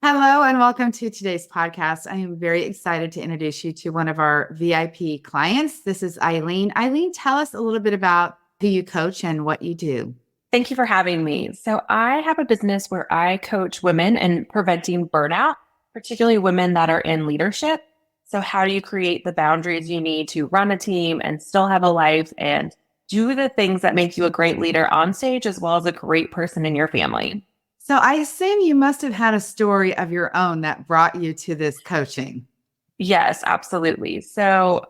Hello and welcome to today's podcast. I am very excited to introduce you to one of our VIP clients. This is Eileen. Eileen, tell us a little bit about who you coach and what you do. Thank you for having me. So, I have a business where I coach women in preventing burnout, particularly women that are in leadership. So, how do you create the boundaries you need to run a team and still have a life and do the things that make you a great leader on stage as well as a great person in your family? So I assume you must have had a story of your own that brought you to this coaching. Yes, absolutely. So,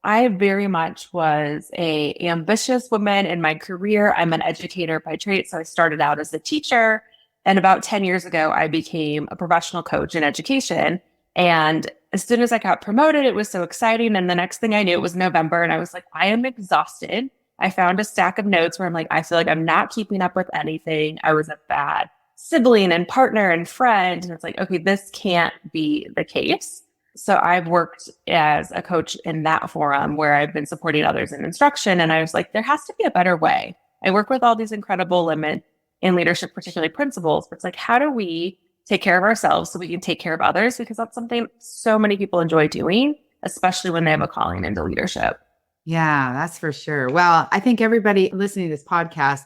I very much was a ambitious woman in my career. I'm an educator by trade, so I started out as a teacher, and about 10 years ago I became a professional coach in education. And as soon as I got promoted, it was so exciting, and the next thing I knew it was November and I was like, I am exhausted. I found a stack of notes where I'm like, I feel like I'm not keeping up with anything. I was a bad sibling and partner and friend, and it's like, okay, this can't be the case. So I've worked as a coach in that forum where I've been supporting others in instruction. And I was like, there has to be a better way. I work with all these incredible women in leadership, particularly principals, but it's like, how do we take care of ourselves so we can take care of others? Because that's something so many people enjoy doing, especially when they have a calling into leadership. Yeah, that's for sure. Well, I think everybody listening to this podcast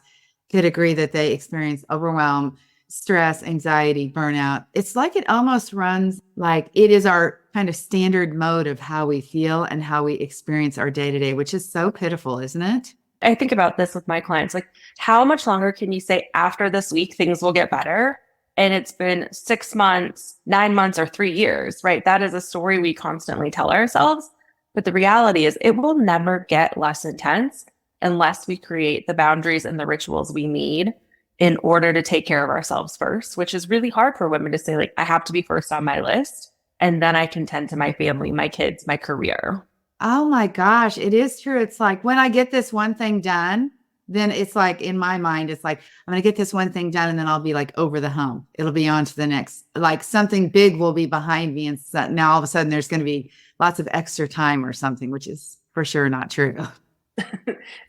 could agree that they experience overwhelm, stress, anxiety, burnout. It's like it almost runs like it is our kind of standard mode of how we feel and how we experience our day to day, which is so pitiful, isn't it? I think about this with my clients, like, how much longer can you say after this week things will get better? And it's been 6 months, 9 months, or 3 years, right? That is a story we constantly tell ourselves. But the reality is, it will never get less intense unless we create the boundaries and the rituals we need in order to take care of ourselves first, which is really hard for women to say, like, I have to be first on my list. And then I can tend to my family, my kids, my career. Oh my gosh, it is true. It's like when I get this one thing done, then it's like in my mind, it's like I'm going to get this one thing done and then I'll be like over the hump. It'll be on to the next, like something big will be behind me. And so now all of a sudden there's going to be lots of extra time or something, which is for sure not true.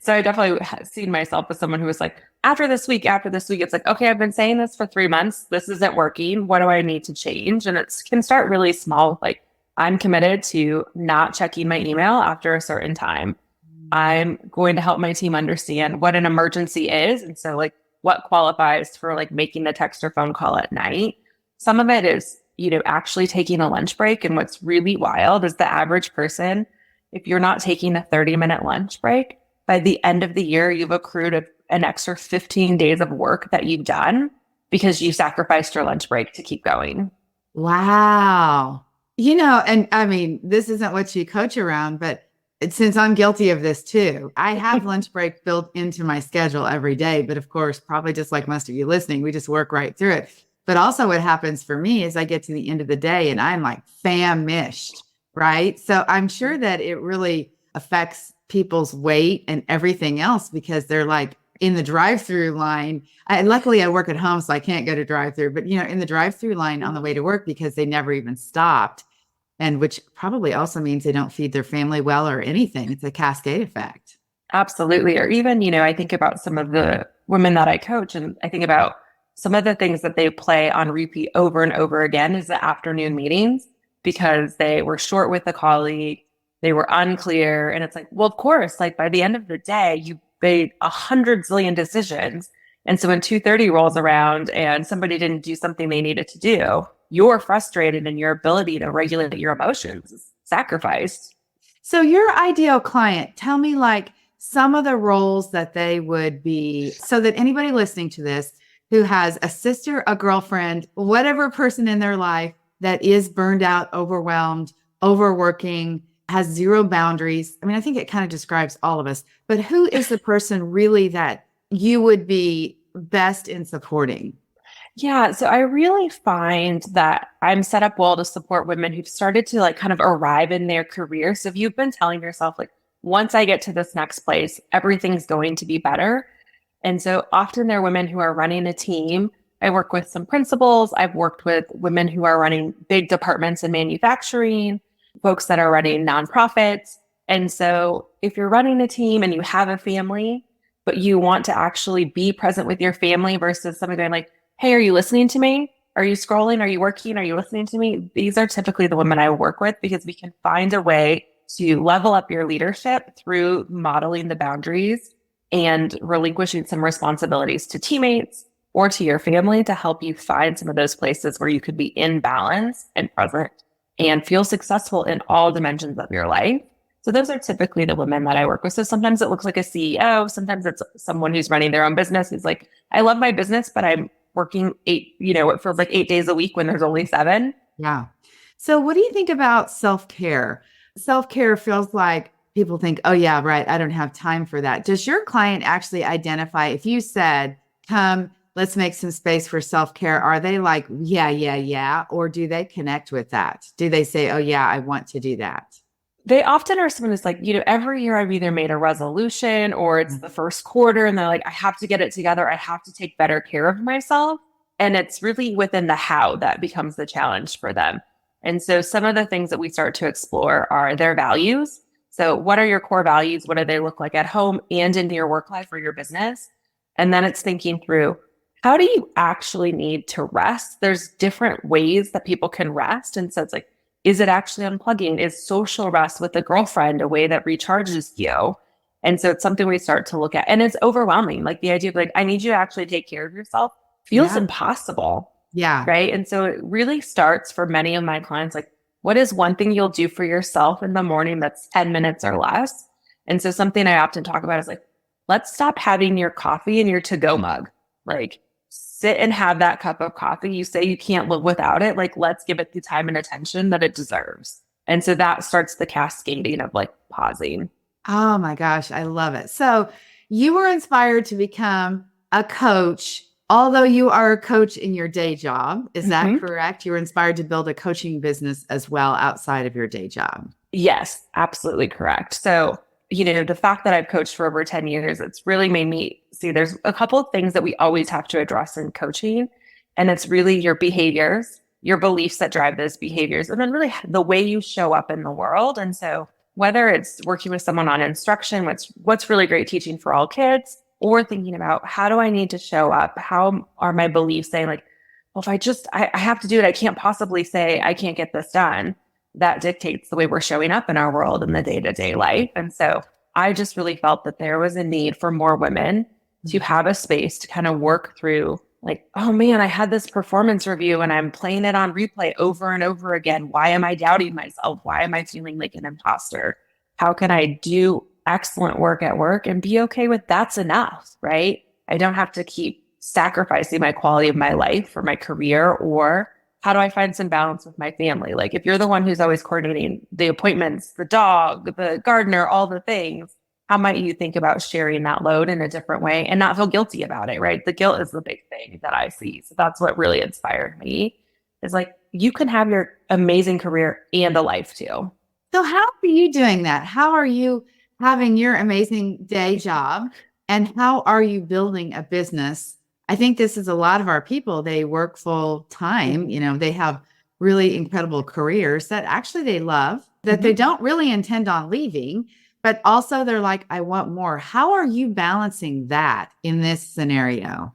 So I definitely have seen myself as someone who was like, after this week, it's like, okay, I've been saying this for 3 months. This isn't working. What do I need to change? And it can start really small. Like, I'm committed to not checking my email after a certain time. I'm going to help my team understand what an emergency is. And so, like, what qualifies for like making a text or phone call at night. Some of it is, actually taking a lunch break. And what's really wild is the average person, if you're not taking a 30-minute lunch break, by the end of the year, you've accrued an extra 15 days of work that you've done because you sacrificed your lunch break to keep going. Wow. And I mean, this isn't what you coach around, but since I'm guilty of this too, I have lunch break built into my schedule every day. But of course, probably just like most of you listening, we just work right through it. But also, what happens for me is I get to the end of the day and I'm like famished, right? So I'm sure that it really affects people's weight and everything else because they're like in the drive-through line. Luckily, I work at home, so I can't go to drive-through, but in the drive-through line on the way to work because they never even stopped. And which probably also means they don't feed their family well or anything. It's a cascade effect. Absolutely. Or even, I think about some of the women that I coach, and I think about some of the things that they play on repeat over and over again is the afternoon meetings because they were short with a colleague, they were unclear. And it's like, well, of course, like by the end of the day, you made 100 zillion decisions. And so when 2:30 rolls around and somebody didn't do something they needed to do, you're frustrated and your ability to regulate your emotions is sacrificed. So your ideal client, tell me like some of the roles that they would be so that anybody listening to this who has a sister, a girlfriend, whatever person in their life that is burned out, overwhelmed, overworking, has zero boundaries. I mean, I think it kind of describes all of us, but who is the person really that you would be best in supporting? Yeah, so I really find that I'm set up well to support women who've started to like kind of arrive in their career. So if you've been telling yourself, like, once I get to this next place, everything's going to be better. And so often there are women who are running a team. I work with some principals. I've worked with women who are running big departments in manufacturing, folks that are running nonprofits. And so if you're running a team and you have a family, but you want to actually be present with your family versus someone going like, hey, are you listening to me? Are you scrolling? Are you working? Are you listening to me? These are typically the women I work with because we can find a way to level up your leadership through modeling the boundaries and relinquishing some responsibilities to teammates or to your family to help you find some of those places where you could be in balance and present and feel successful in all dimensions of your life. So those are typically the women that I work with. So sometimes it looks like a CEO. Sometimes it's someone who's running their own business who's like, I love my business, but I'm working it feels like 8 days a week when there's only 7. Yeah. So what do you think about self-care? Self-care feels like people think, oh yeah, right, I don't have time for that. Does your client actually identify if you said, come, let's make some space for self-care? Are they like, yeah, yeah, yeah? Or do they connect with that? Do they say, oh yeah, I want to do that? They often are someone who's like, every year I've either made a resolution or it's the first quarter and they're like, I have to get it together. I have to take better care of myself. And it's really within the how that becomes the challenge for them. And so some of the things that we start to explore are their values. So what are your core values? What do they look like at home and in your work life or your business? And then it's thinking through, how do you actually need to rest? There's different ways that people can rest. And so it's like, is it actually unplugging? Is social rest with a girlfriend a way that recharges you? And so it's something we start to look at. And it's overwhelming. Like the idea of like, I need you to actually take care of yourself feels Yeah. impossible. Yeah. Right. And so it really starts for many of my clients, like, what is one thing you'll do for yourself in the morning that's 10 minutes or less? And so something I often talk about is like, let's stop having your coffee in your to-go mug. Like, sit and have that cup of coffee. You say you can't live without it. Like, let's give it the time and attention that it deserves. And so that starts the cascading of like pausing. Oh my gosh, I love it. So you were inspired to become a coach, although you are a coach in your day job. Is that Mhm. correct? You were inspired to build a coaching business as well outside of your day job. Yes, absolutely correct. So, the fact that I've coached for over 10 years, it's really made me see there's a couple of things that we always have to address in coaching. And it's really your behaviors, your beliefs that drive those behaviors, and then really the way you show up in the world. And so, whether it's working with someone on instruction, what's really great teaching for all kids, or thinking about how do I need to show up? How are my beliefs saying, like, well, if I have to do it, I can't possibly say I can't get this done. That dictates the way we're showing up in our world in the day-to-day life. And so I just really felt that there was a need for more women to have a space to kind of work through like, oh man, I had this performance review and I'm playing it on replay over and over again. Why am I doubting myself? Why am I feeling like an imposter? How can I do excellent work at work and be okay with that's enough, right? I don't have to keep sacrificing my quality of my life for my career, or how do I find some balance with my family? Like if you're the one who's always coordinating the appointments, the dog, the gardener, all the things, how might you think about sharing that load in a different way and not feel guilty about it, right? The guilt is the big thing that I see. So that's what really inspired me is like, you can have your amazing career and a life too. So how are you doing that? How are you having your amazing day job? And how are you building a business? I think this is a lot of our people. They work full time, they have really incredible careers that actually they love, that they don't really intend on leaving, but also they're like, I want more. How are you balancing that in this scenario?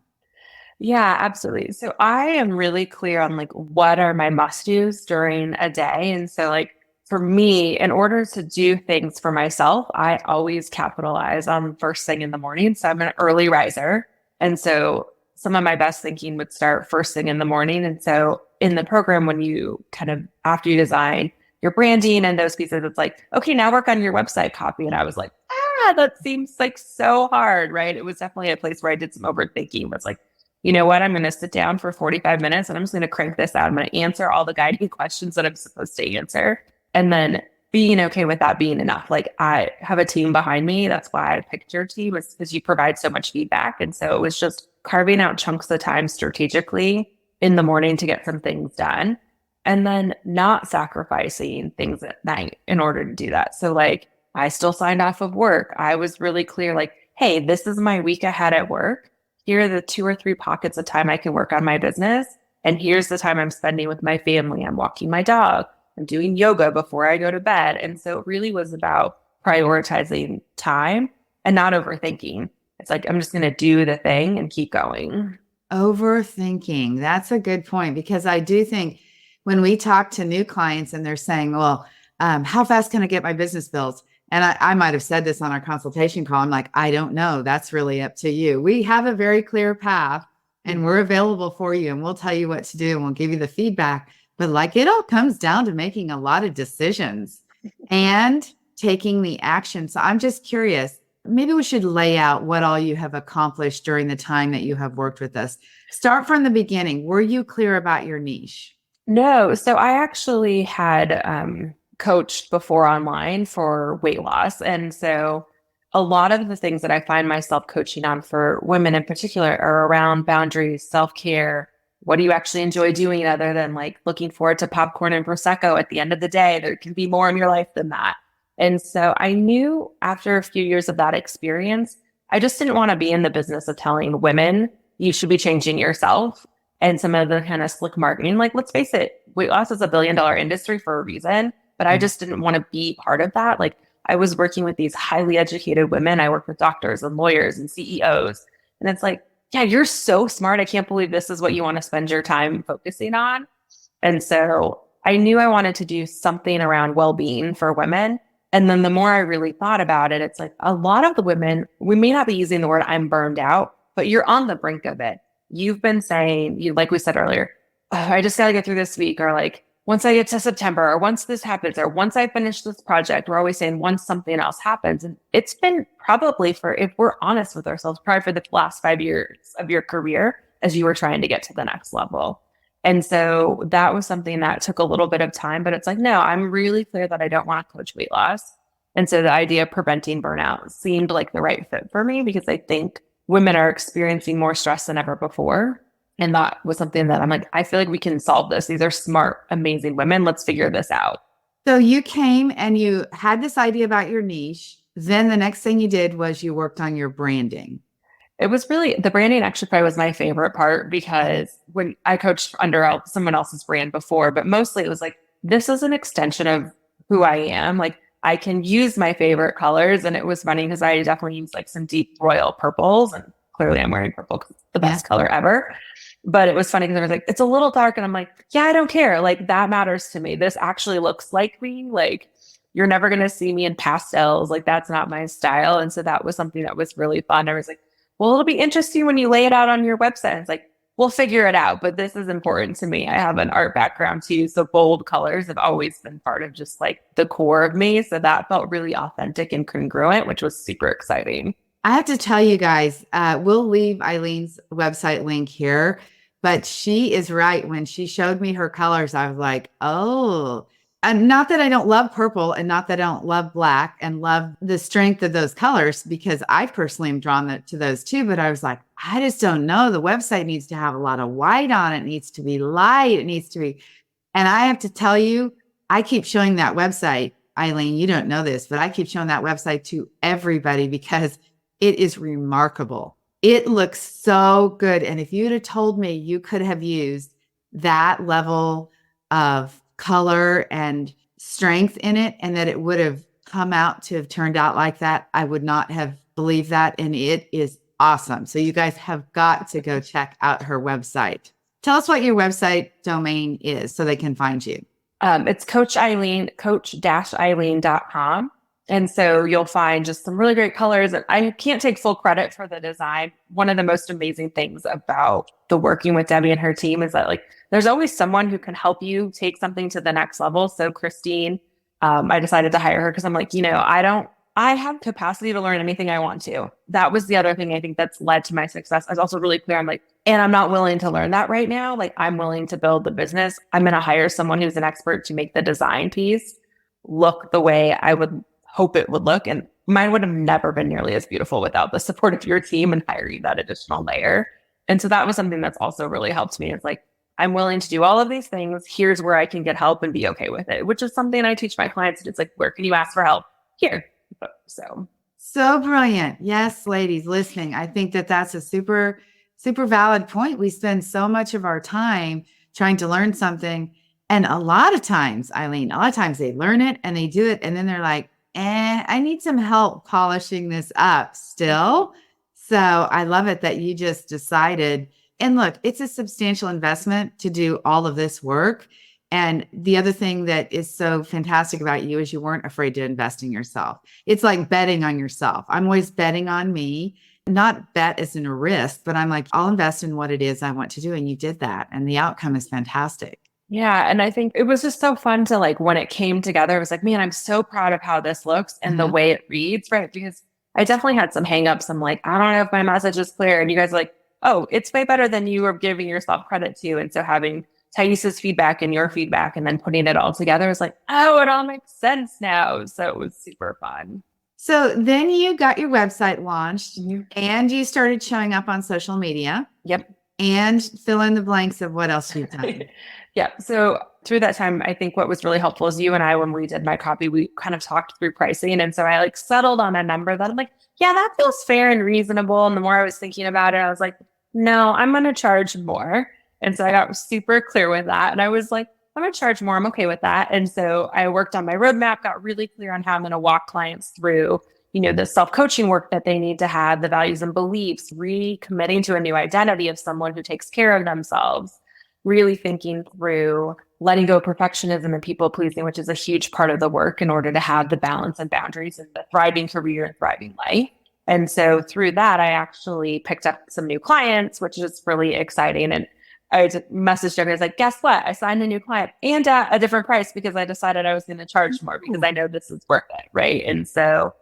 Yeah, absolutely. So I am really clear on like what are my must-dos during a day. And so like for me, in order to do things for myself, I always capitalize on first thing in the morning. So I'm an early riser. And so some of my best thinking would start first thing in the morning. And so in the program, when you kind of after you design your branding and those pieces, it's like, okay, now work on your website copy. And I was like, that seems like so hard, right? It was definitely a place where I did some overthinking. It was like, you know what? I'm going to sit down for 45 minutes and I'm just going to crank this out. I'm going to answer all the guiding questions that I'm supposed to answer. And then being okay with that being enough. Like I have a team behind me. That's why I picked your team, is because you provide so much feedback. And so it was just carving out chunks of time strategically in the morning to get some things done. And then not sacrificing things at night in order to do that. So like I still signed off of work. I was really clear, like, hey, this is my week ahead at work. Here are the 2 or 3 pockets of time I can work on my business. And here's the time I'm spending with my family. I'm walking my dog. I'm doing yoga before I go to bed. And so it really was about prioritizing time and not overthinking. It's like, I'm just going to do the thing and keep going. Overthinking. That's a good point because I do think when we talk to new clients and they're saying, well, how fast can I get my business built? And I might have said this on our consultation call. I'm like, I don't know. That's really up to you. We have a very clear path and we're available for you and we'll tell you what to do and we'll give you the feedback. But like it all comes down to making a lot of decisions and taking the action. So I'm just curious, maybe we should lay out what all you have accomplished during the time that you have worked with us. Start from the beginning. Were you clear about your niche? No, so I actually had coached before online for weight loss. And so a lot of the things that I find myself coaching on for women in particular are around boundaries, self-care. What do you actually enjoy doing other than like looking forward to popcorn and Prosecco at the end of the day? There can be more in your life than that. And so I knew after a few years of that experience, I just didn't want to be in the business of telling women you should be changing yourself and some of the kind of slick marketing. Like, let's face it, weight loss is a billion-dollar industry for a reason, but I just didn't want to be part of that. Like, I was working with these highly educated women. I work with doctors and lawyers and CEOs. And it's like, yeah, you're so smart. I can't believe this is what you want to spend your time focusing on. And so I knew I wanted to do something around well-being for women. And then the more I really thought about it, it's like a lot of the women, we may not be using the word I'm burned out, but you're on the brink of it. You've been saying, like we said earlier, oh, I just got to get through this week, or like, once I get to September, or once this happens, or once I finish this project, we're always saying once something else happens. And it's been probably for, if we're honest with ourselves, probably for the last 5 years of your career as you were trying to get to the next level. And so that was something that took a little bit of time, but it's like, no, I'm really clear that I don't want to coach weight loss. And so the idea of preventing burnout seemed like the right fit for me because I think women are experiencing more stress than ever before. And that was something that I'm like, I feel like we can solve this. These are smart, amazing women. Let's figure this out. So you came and you had this idea about your niche. Then the next thing you did was you worked on your branding. It was really, the branding actually probably was my favorite part because when I coached under someone else's brand before, but mostly it was like, this is an extension of who I am. Like, I can use my favorite colors. And it was funny because I definitely used like some deep royal purples. And clearly I'm wearing purple because it's the best color ever. But it was funny because I was like, it's a little dark. And I'm like, yeah, I don't care. Like, that matters to me. This actually looks like me. Like, you're never going to see me in pastels. Like, that's not my style. And so that was something that was really fun. I was like, well, it'll be interesting when you lay it out on your website. It's like, we'll figure it out. But this is important to me. I have an art background too. So bold colors have always been part of just like the core of me. So that felt really authentic and congruent, which was super exciting. I have to tell you guys, we'll leave Eileen's website link here, but she is right. When she showed me her colors, I was like, oh, and not that I don't love purple and not that I don't love black and love the strength of those colors, because I personally am drawn to those too. But I was like, I just don't know. The website needs to have a lot of white on it. It needs to be light. It needs to be. And I have to tell you, I keep showing that website, Eileen, you don't know this, but I keep showing that website to everybody because it is remarkable. It looks so good. And if you'd have told me you could have used that level of color and strength in it and that it would have come out to have turned out like that, I would not have believed that. And it is awesome. So you guys have got to go check out her website. Tell us what your website domain is so they can find you. It's Coach Eileen, coach-eileen.com. And so you'll find just some really great colors. And I can't take full credit for the design. One of the most amazing things about the working with Debbie and her team is that like there's always someone who can help you take something to the next level. So Christine, I decided to hire her because I'm like, I have capacity to learn anything I want to. That was the other thing I think that's led to my success. I was also really clear. I'm like, and I'm not willing to learn that right now. Like, I'm willing to build the business. I'm going to hire someone who's an expert to make the design piece look the way I would hope it would look. And mine would have never been nearly as beautiful without the support of your team and hiring that additional layer. And so that was something that's also really helped me. It's like, I'm willing to do all of these things. Here's where I can get help and be okay with it, which is something I teach my clients. It's like, where can you ask for help? Here. So brilliant. Yes, ladies listening. I think that that's a super, super valid point. We spend so much of our time trying to learn something. And a lot of times, Eileen, they learn it and they do it. And then they're like, I need some help polishing this up still. So I love it that you just decided And look, it's a substantial investment to do all of this work. And the other thing that is so fantastic about you is you weren't afraid to invest in yourself. It's like betting on yourself. I'm always betting on me, not bet as in a risk, but I'm like, I'll invest in what it is I want to do. And you did that. And the outcome is fantastic. Yeah. And I think it was just so fun to like when it came together, it was like, man, I'm so proud of how this looks and the way it reads, right? Because I definitely had some hangups. I'm like, I don't know if my message is clear. And you guys are like, oh, it's way better than you were giving yourself credit to. And so having Thais's feedback and your feedback and then putting it all together is like, oh, it all makes sense now. So it was super fun. So then you got your website launched Mhm. and you started showing up on social media Yep. and fill in the blanks of what else you've done. Yeah. So through that time, I think what was really helpful is you and I, when we did my copy, we kind of talked through pricing. And so I like settled on a number that I'm like, yeah, that feels fair and reasonable. And the more I was thinking about it, I was like, no, I'm going to charge more. And so I got super clear with that. And I was like, I'm going to charge more. I'm okay with that. And so I worked on my roadmap, got really clear on how I'm going to walk clients through, the self-coaching work that they need to have, the values and beliefs, recommitting to a new identity of someone who takes care of themselves, really thinking through letting go of perfectionism and people pleasing, which is a huge part of the work in order to have the balance and boundaries in the thriving career and thriving life. And so through that, I actually picked up some new clients, which is really exciting. And I messaged everybody, I was like, guess what? I signed a new client and at a different price because I decided I was going to charge more because I know this is worth it. Right. And so,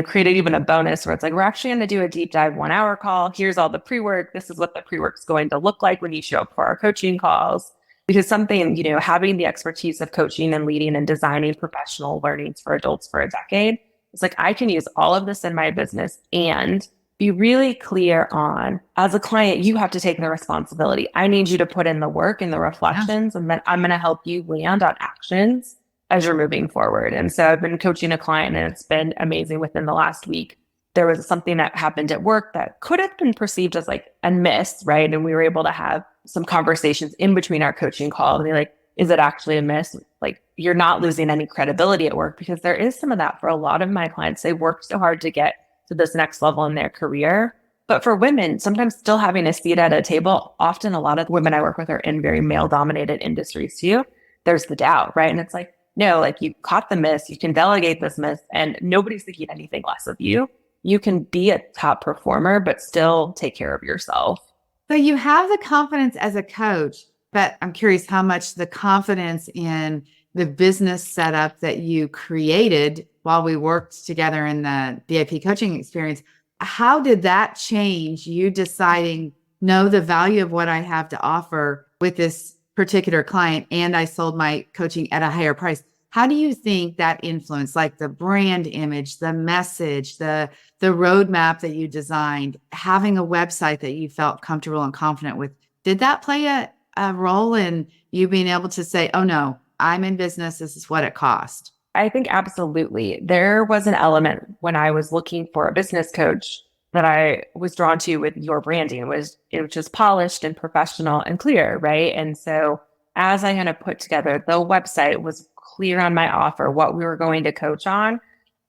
created even a bonus where it's like, we're actually going to do a deep dive 1 hour call. Here's all the pre-work. This is what the pre-work is going to look like when you show up for our coaching calls. Because something, having the expertise of coaching and leading and designing professional learnings for adults for a decade, it's like, I can use all of this in my business and be really clear on, as a client, you have to take the responsibility. I need you to put in the work and the reflections, and then I'm going to help you land on actions as you're moving forward. And so I've been coaching a client and it's been amazing. Within the last week, there was something that happened at work that could have been perceived as like a miss, right? And we were able to have some conversations in between our coaching calls and be like, is it actually a miss? Like, you're not losing any credibility at work, because there is some of that for a lot of my clients. They work so hard to get to this next level in their career. But for women, sometimes still having a seat at a table, often a lot of women I work with are in very male dominated industries too. There's the doubt, right? And it's like, no, like, you caught the miss, you can delegate this miss, and nobody's thinking anything less of you. You can be a top performer, but still take care of yourself. So you have the confidence as a coach, but I'm curious how much the confidence in the business setup that you created while we worked together in the VIP coaching experience, how did that change you deciding, no, the value of what I have to offer with this particular client, and I sold my coaching at a higher price? How do you think that influenced, like, the brand image, the message, the roadmap that you designed, having a website that you felt comfortable and confident with? Did that play a role in you being able to say, oh no, I'm in business, this is what it cost? I think absolutely. There was an element when I was looking for a business coach that I was drawn to with your branding. It was just polished and professional and clear, right? And so as I kind of put together, the website was clear on my offer, what we were going to coach on.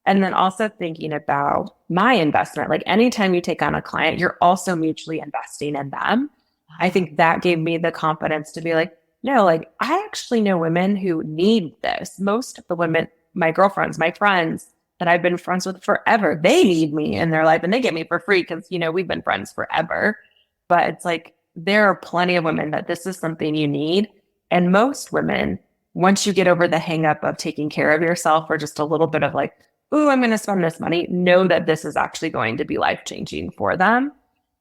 And then also thinking about my investment, like, anytime you take on a client, you're also mutually investing in them. I think that gave me the confidence to be like, no, like, I actually know women who need this. Most of the women, my girlfriends, my friends that I've been friends with forever, they need me in their life, and they get me for free because, we've been friends forever. But it's like, there are plenty of women that this is something you need. And most women, once you get over the hang up of taking care of yourself, or just a little bit of like, ooh, I'm going to spend this money, know that this is actually going to be life-changing for them,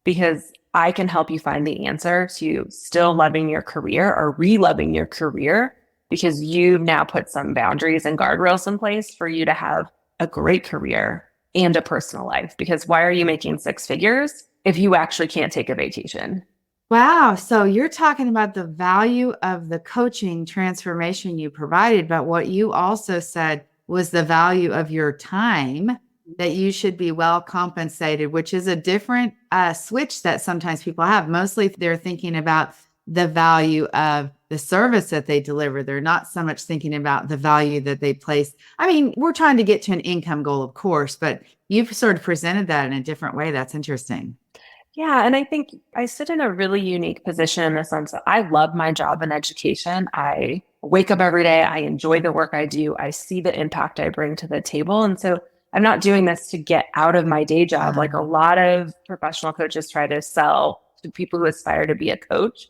because I can help you find the answer to still loving your career or re-loving your career, because you've now put some boundaries and guardrails in place for you to have a great career and a personal life. Because why are you making six figures if you actually can't take a vacation? Wow. So you're talking about the value of the coaching transformation you provided, but what you also said was the value of your time, that you should be well compensated, which is a different switch that sometimes people have. Mostly they're thinking about the value of the service that they deliver. They're not so much thinking about the value that they place. I mean, we're trying to get to an income goal, of course, but you've sort of presented that in a different way. That's interesting. Yeah, and I think I sit in a really unique position in the sense that I love my job in education. I wake up every day, I enjoy the work I do, I see the impact I bring to the table. And so I'm not doing this to get out of my day job like a lot of professional coaches try to sell to people who aspire to be a coach.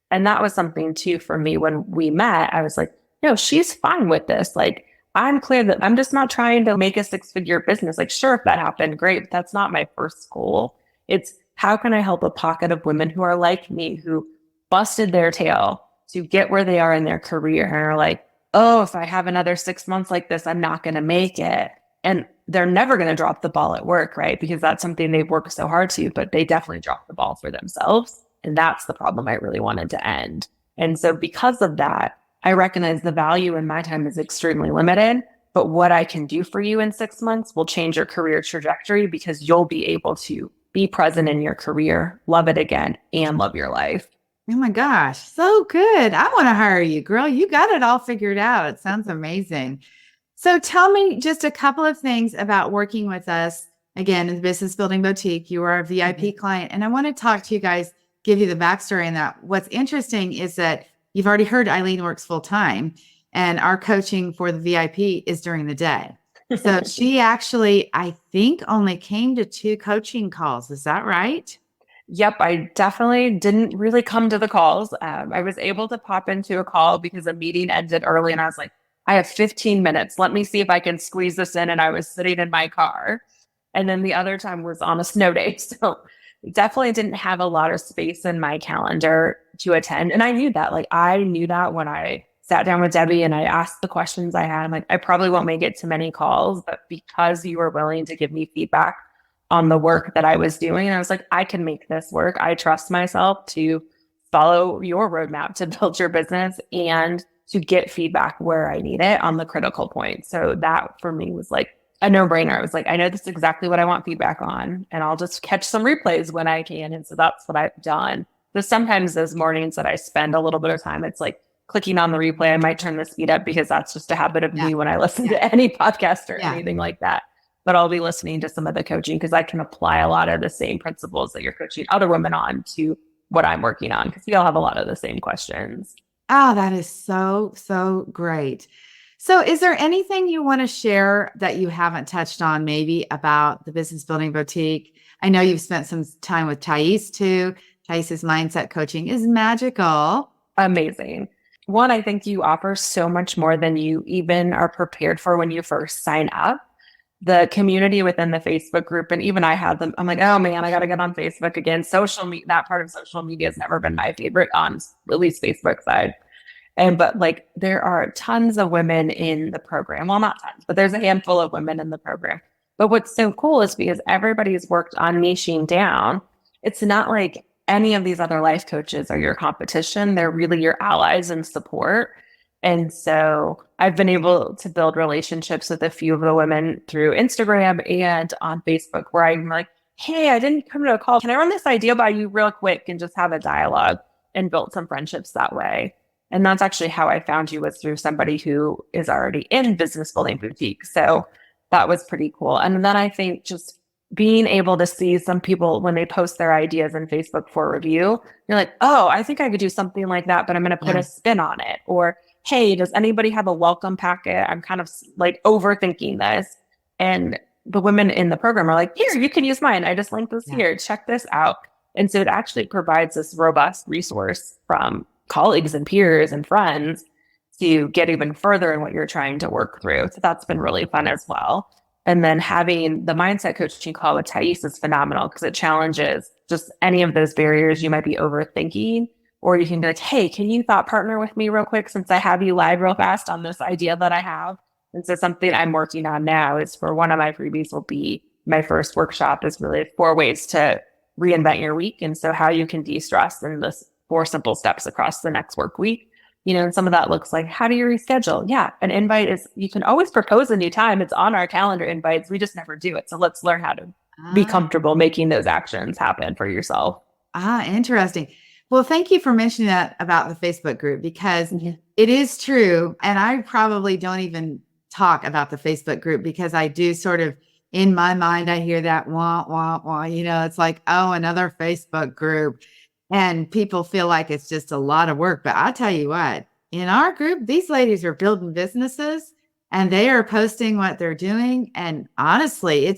And that was something too for me when we met. I was like, no, she's fine with this. Like, I'm clear that I'm just not trying to make a six-figure business. Like, sure, if that happened, great. But that's not my first goal. It's how can I help a pocket of women who are like me, who busted their tail to get where they are in their career and are like, oh, if I have another 6 months like this, I'm not going to make it. And they're never going to drop the ball at work, right? Because that's something they've worked so hard to, but they definitely drop the ball for themselves. And that's the problem I really wanted to end. And so because of that, I recognize the value in my time is extremely limited, but what I can do for you in 6 months will change your career trajectory because you'll be able to be present in your career, love it again, and love your life. Oh my gosh, so good. I want to hire you, girl. You got it all figured out. It sounds amazing. So tell me just a couple of things about working with us. Again, in the Business Building Boutique, you are a VIP client. And I want to talk to you guys, give you the backstory in that. What's interesting is that you've already heard Eileen works full time, and our coaching for the VIP is during the day. So she actually, I think, only came to 2 coaching calls. Is that right? Yep, I definitely didn't really come to the calls. I was able to pop into a call because a meeting ended early and I was like, I have 15 minutes. Let me see if I can squeeze this in. And I was sitting in my car. And then the other time was on a snow day. So definitely didn't have a lot of space in my calendar to attend. And I knew that. Like, I knew that when I sat down with Debbie and I asked the questions I had. I'm like, I probably won't make it to many calls, but because you were willing to give me feedback on the work that I was doing, I was like, I can make this work. I trust myself to follow your roadmap to build your business and to get feedback where I need it on the critical points. So that for me was like a no-brainer. I was like, I know this is exactly what I want feedback on, and I'll just catch some replays when I can. And so that's what I've done. So sometimes those mornings that I spend a little bit of time, it's like clicking on the replay. I might turn the speed up because that's just a habit of me when I listen to any podcast or anything like that. But I'll be listening to some of the coaching because I can apply a lot of the same principles that you're coaching other women on to what I'm working on, because we all have a lot of the same questions. Oh, that is so, so great. So is there anything you want to share that you haven't touched on, maybe about the Business Building Boutique? I know you've spent some time with Thais too. Thais's mindset coaching is magical. Amazing. One, I think you offer so much more than you even are prepared for when you first sign up. The community within the Facebook group, and even I had them, I'm like, oh man, I got to get on Facebook again. Social media, that part of social media has never been my favorite on at least Facebook side. But like, there are tons of women in the program. Well, not tons, but there's a handful of women in the program. But what's so cool is because everybody's worked on niching down. It's not like any of these other life coaches are your competition. They're really your allies and support. And so I've been able to build relationships with a few of the women through Instagram and on Facebook, where I'm like, hey, I didn't come to a call. Can I run this idea by you real quick and just have a dialogue, and built some friendships that way? And that's actually how I found you, was through somebody who is already in Business Building Boutique. So that was pretty cool. And then I think just being able to see some people when they post their ideas in Facebook for review, you're like, oh, I think I could do something like that, but I'm going to put a spin on it. Or, hey, does anybody have a welcome packet? I'm kind of like overthinking this. And the women in the program are like, here, you can use mine. I just linked this here. Check this out. And so it actually provides this robust resource from colleagues and peers and friends to get even further in what you're trying to work through. So that's been really fun as well. And then having the mindset coaching call with Thais is phenomenal because it challenges just any of those barriers you might be overthinking. Or you can be like, hey, can you thought partner with me real quick since I have you live real fast on this idea that I have? And so something I'm working on now is, for one of my freebies will be, my first workshop is really 4 ways to reinvent your week. And so how you can de-stress in this 4 simple steps across the next work week. You know, and some of that looks like, how do you reschedule? Yeah, an invite is, you can always propose a new time. It's on our calendar invites. We just never do it. So let's learn how to be comfortable making those actions happen for yourself. Interesting. Well, thank you for mentioning that about the Facebook group, because it is true. And I probably don't even talk about the Facebook group because I do sort of in my mind, I hear that wah, wah, wah. It's like, oh, another Facebook group. And people feel like it's just a lot of work. But I tell you what, in our group, these ladies are building businesses and they are posting what they're doing. And honestly,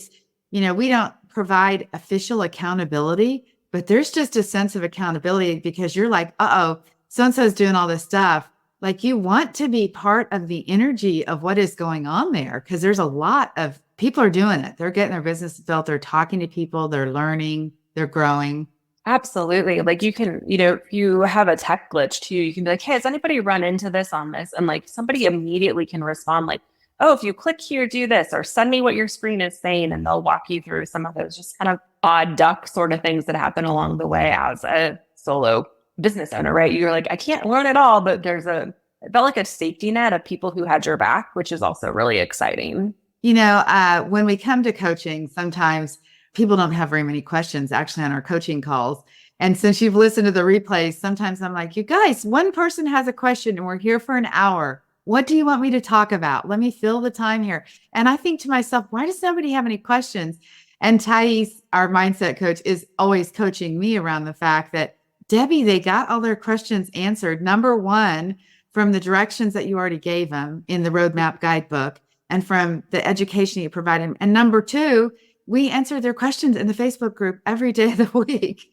we don't provide official accountability, but there's just a sense of accountability because you're like, uh-oh, so-and-so's doing all this stuff. Like you want to be part of the energy of what is going on there because there's a lot of people are doing it. They're getting their business built. They're talking to people. They're learning. They're growing. Absolutely. Like you can, if you have a tech glitch too, you can be like, hey, has anybody run into this on this? And like somebody immediately can respond like, oh, if you click here, do this, or send me what your screen is saying, and they'll walk you through some of those just kind of odd duck sort of things that happen along the way as a solo business owner, right? You're like, I can't learn it all, but it felt like a safety net of people who had your back, which is also really exciting. When we come to coaching, sometimes people don't have very many questions actually on our coaching calls. And since you've listened to the replays, sometimes I'm like, you guys, one person has a question and we're here for an hour. What do you want me to talk about? Let me fill the time here. And I think to myself, why does nobody have any questions? And Thais, our mindset coach, is always coaching me around the fact that, Debbie, they got all their questions answered. Number one, from the directions that you already gave them in the roadmap guidebook and from the education you provided them. And number two, we answer their questions in the Facebook group every day of the week.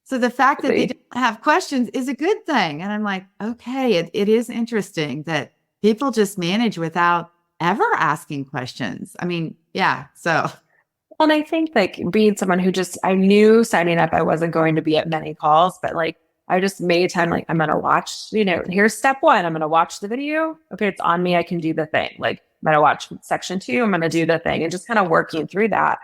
So the fact that they don't have questions is a good thing. And I'm like, okay, it is interesting that people just manage without ever asking questions. I mean, yeah. So. Well, and I think like being someone who I knew signing up, I wasn't going to be at many calls, but like I just made time, like I'm going to watch, here's step one. I'm going to watch the video. Okay, it's on me. I can do the thing. Like I'm going to watch section 2. I'm going to do the thing, and just kind of working through that.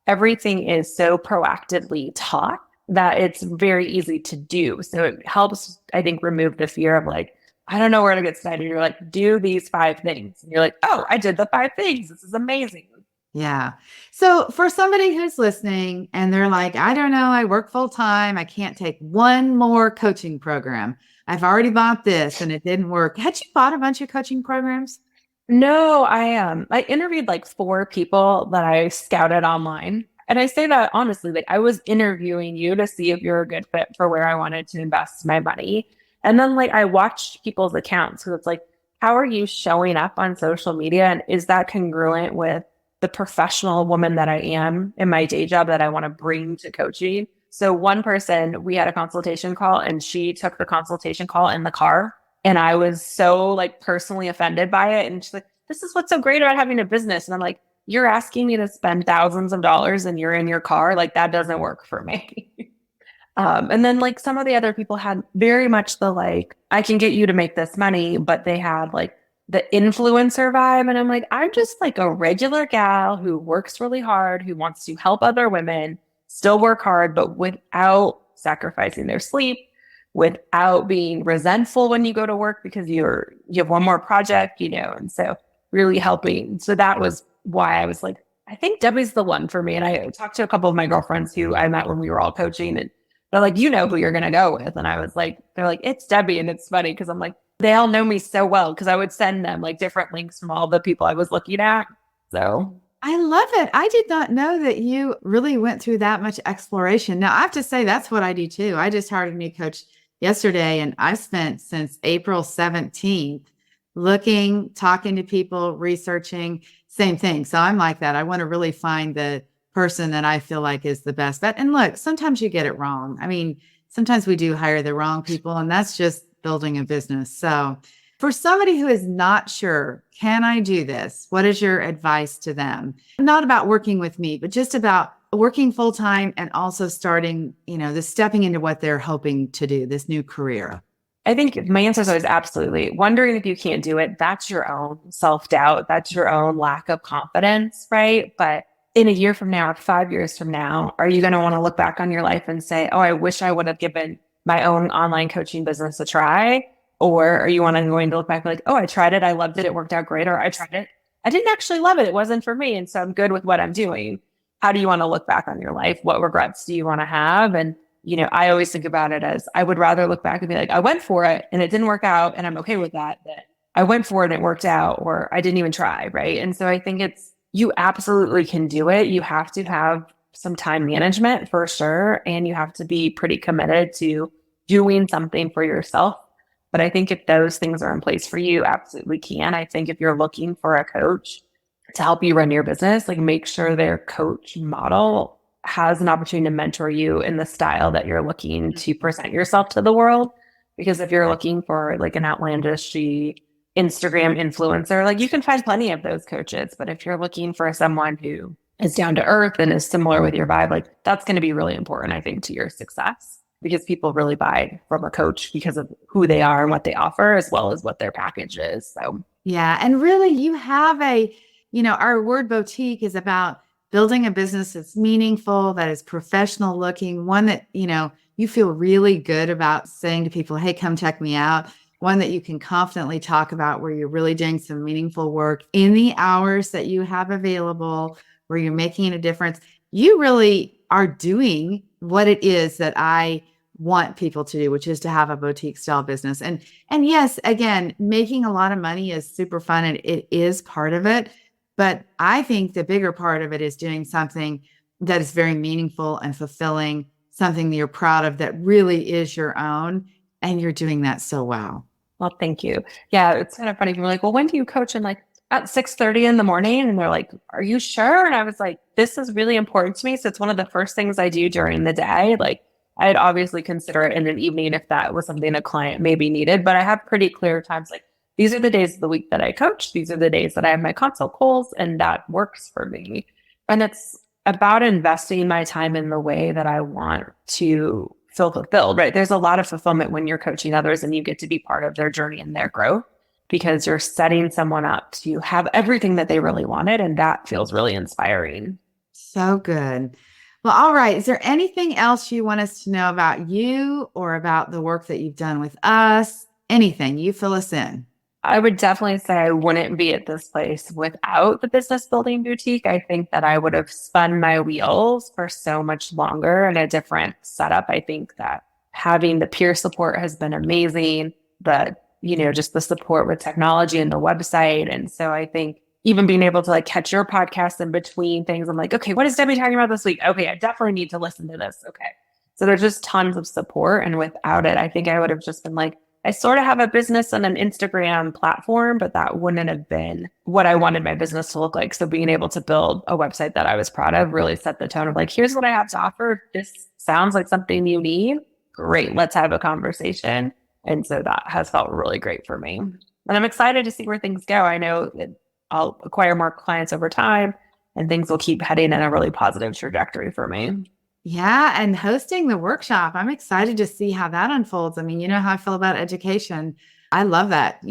Everything is so proactively taught that it's very easy to do. So it helps, I think, remove the fear of like, I don't know where to get started. You're like, do these 5 things. And you're like, oh, I did the 5 things. This is amazing. Yeah. So for somebody who's listening and they're like, I don't know, I work full time. I can't take one more coaching program. I've already bought this and it didn't work. Had you bought a bunch of coaching programs? No, I interviewed like 4 people that I scouted online. And I say that honestly, like I was interviewing you to see if you're a good fit for where I wanted to invest my money. And then like I watched people's accounts because it's like, how are you showing up on social media? And is that congruent with the professional woman that I am in my day job that I want to bring to coaching? So one person, we had a consultation call and she took the consultation call in the car. And I was so like personally offended by it. And she's like, this is what's so great about having a business. And I'm like, you're asking me to spend thousands of dollars and you're in your car. Like that doesn't work for me. And then like some of the other people had very much the like, I can get you to make this money, but they had like the influencer vibe. And I'm like, I'm just like a regular gal who works really hard, who wants to help other women still work hard, but without sacrificing their sleep, without being resentful when you go to work because you have one more project, and so really helping. So that was why I was like, I think Debbie's the one for me. And I talked to a couple of my girlfriends who I met when we were all coaching, and they're like, you know who you're going to go with. And I was like, they're like, it's Debbie. And it's funny because I'm like, they all know me so well because I would send them like different links from all the people I was looking at. So I love it. I did not know that you really went through that much exploration. Now, I have to say, that's what I do too. I just hired a new coach yesterday, and I've spent since April 17th looking, talking to people, researching, same thing. So I'm like that. I want to really find the person that I feel like is the best bet. And look, sometimes you get it wrong. I mean, sometimes we do hire the wrong people, and that's just building a business. So for somebody who is not sure, can I do this? What is your advice to them? Not about working with me, but just about working full time and also starting, the stepping into what they're hoping to do, this new career. I think my answer is always absolutely. Wondering if you can't do it, that's your own self-doubt. That's your own lack of confidence, right? But in a year from now, 5 years from now, are you going to want to look back on your life and say, oh, I wish I would have given my own online coaching business a try? Or are you going to look back like, oh, I tried it. I loved it. It worked out great. Or I tried it. I didn't actually love it. It wasn't for me. And so I'm good with what I'm doing. How do you want to look back on your life? What regrets do you want to have? And, I always think about it as I would rather look back and be like, I went for it and it didn't work out. And I'm okay with that. That I went for it and it worked out, or I didn't even try. Right. And so I think it's you absolutely can do it. You have to have some time management for sure. And you have to be pretty committed to doing something for yourself. But I think if those things are in place for you, absolutely can. I think if you're looking for a coach to help you run your business, like make sure their coach model has an opportunity to mentor you in the style that you're looking to present yourself to the world. Because if you're looking for like an outlandish Instagram influencer, like you can find plenty of those coaches. But if you're looking for someone who is down to earth and is similar with your vibe, like that's going to be really important, I think, to your success because people really buy from a coach because of who they are and what they offer, as well as what their package is. So, yeah. And really, you have our word boutique is about building a business that's meaningful, that is professional looking, one that, you feel really good about saying to people, hey, come check me out. One that you can confidently talk about where you're really doing some meaningful work in the hours that you have available, where you're making a difference. You really are doing what it is that I want people to do, which is to have a boutique style business. And yes, again, making a lot of money is super fun and it is part of it. But I think the bigger part of it is doing something that is very meaningful and fulfilling, something that you're proud of that really is your own. And you're doing that so well. well, thank you. Yeah, it's kind of funny. People are like, well, when do you coach? And like at 6:30 in the morning. And they're like, are you sure? And I was like, this is really important to me. So it's one of the first things I do during the day. Like I'd obviously consider it in an evening if that was something a client maybe needed, but I have pretty clear times. Like these are the days of the week that I coach. These are the days that I have my consult calls, and that works for me. And it's about investing my time in the way that I want to feel fulfilled, right? There's a lot of fulfillment when you're coaching others and you get to be part of their journey and their growth because you're setting someone up to have everything that they really wanted. And that feels really inspiring. So good. Well, all right. Is there anything else you want us to know about you or about the work that you've done with us? Anything, you fill us in. I would definitely say I wouldn't be at this place without the business building boutique. I think that I would have spun my wheels for so much longer in a different setup. I think that having the peer support has been amazing, but just the support with technology and the website. And so I think even being able to like catch your podcast in between things, I'm like, okay, what is Debbie talking about this week? Okay, I definitely need to listen to this. Okay. So there's just tons of support. And without it, I think I would have just been like, I sort of have a business and an Instagram platform, but that wouldn't have been what I wanted my business to look like. So being able to build a website that I was proud of really set the tone of like, here's what I have to offer. If this sounds like something you need, great. Let's have a conversation. And so that has felt really great for me. And I'm excited to see where things go. I know that I'll acquire more clients over time and things will keep heading in a really positive trajectory for me. Yeah. And hosting the workshop, I'm excited to see how that unfolds. I mean, you know how I feel about education. I love that,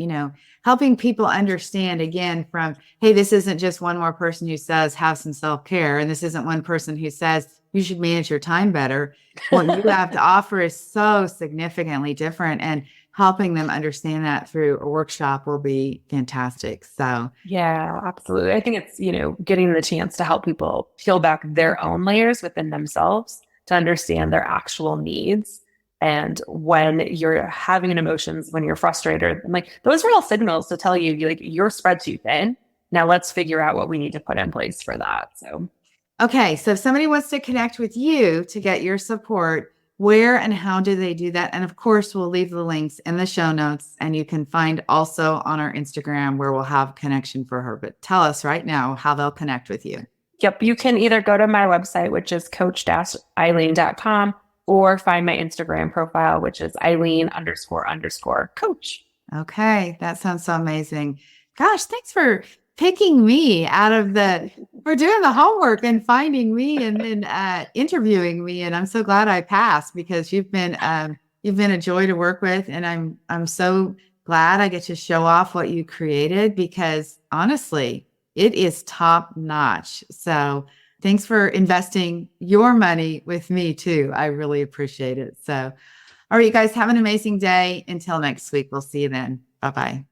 helping people understand again from, hey, this isn't just one more person who says have some self-care. And this isn't one person who says you should manage your time better. What you have to offer is so significantly different. And helping them understand that through a workshop will be fantastic. So, yeah, absolutely. I think it's, getting the chance to help people peel back their own layers within themselves to understand their actual needs. And when you're having emotions, when you're frustrated, I'm like, those are all signals to tell you, like, you're spread too thin. Now let's figure out what we need to put in place for that. So, okay. So if somebody wants to connect with you to get your support, where and how do they do that? And of course, we'll leave the links in the show notes, and you can find also on our Instagram where we'll have connection for her. But tell us right now how they'll connect with you. Yep. You can either go to my website, which is coach-eileen.com, or find my Instagram profile, which is Eileen__coach. Okay. That sounds so amazing. Gosh, thanks for picking me for doing the homework and finding me and then interviewing me. And I'm so glad I passed because you've been a joy to work with. And I'm so glad I get to show off what you created because honestly, it is top notch. So thanks for investing your money with me too. I really appreciate it. So, all right, you guys have an amazing day. Until next week, we'll see you then. Bye-bye.